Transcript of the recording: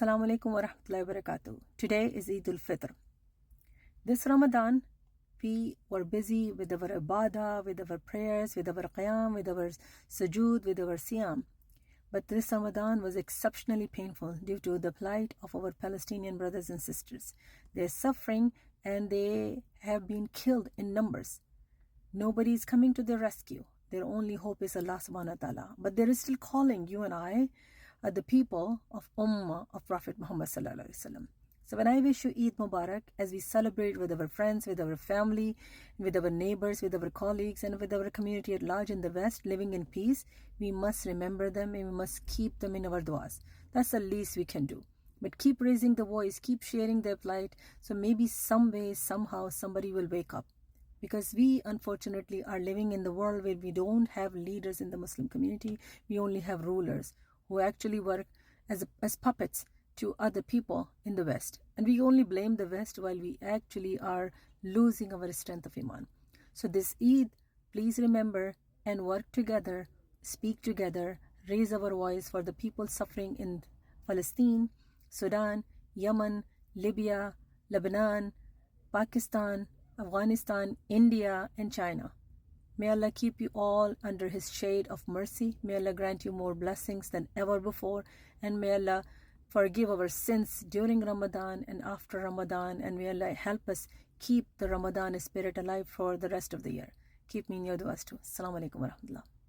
Assalamualaikum wa rahmatullahi wa Brakatuhu. Today is Eid al-Fitr. This Ramadan, we were busy with our ibadah, with our prayers, with our Qiyaam, with our Sujood, with our Siyam. But this Ramadan was exceptionally painful due to the plight of our Palestinian brothers and sisters. They're suffering and they have been killed in numbers. Nobody is coming to their rescue. Their only hope is Allah subhanahu wa ta'ala. But there is still calling you and I, the people of Ummah of Prophet Muhammad sallallahu alaihi wasallam. So when I wish you Eid Mubarak, as we celebrate with our friends, with our family, with our neighbors, with our colleagues, and with our community at large in the West, living in peace, we must remember them and we must keep them in our du'as. That's the least we can do. But keep raising the voice, keep sharing their plight, so maybe some way, somehow, somebody will wake up. Because we, unfortunately, are living in the world where we don't have leaders in the Muslim community. We only have rulers who actually work as puppets to other people in the West. And we only blame the West while we actually are losing our strength of Iman. So this Eid, please remember and work together, speak together, raise our voice for the people suffering in Palestine, Sudan, Yemen, Libya, Lebanon, Pakistan, Afghanistan, India, and China. May Allah keep you all under His shade of mercy. May Allah grant you more blessings than ever before. And may Allah forgive our sins during Ramadan and after Ramadan. And may Allah help us keep the Ramadan spirit alive for the rest of the year. Keep me in your du'as too. Assalamualaikum wa rahmatullah.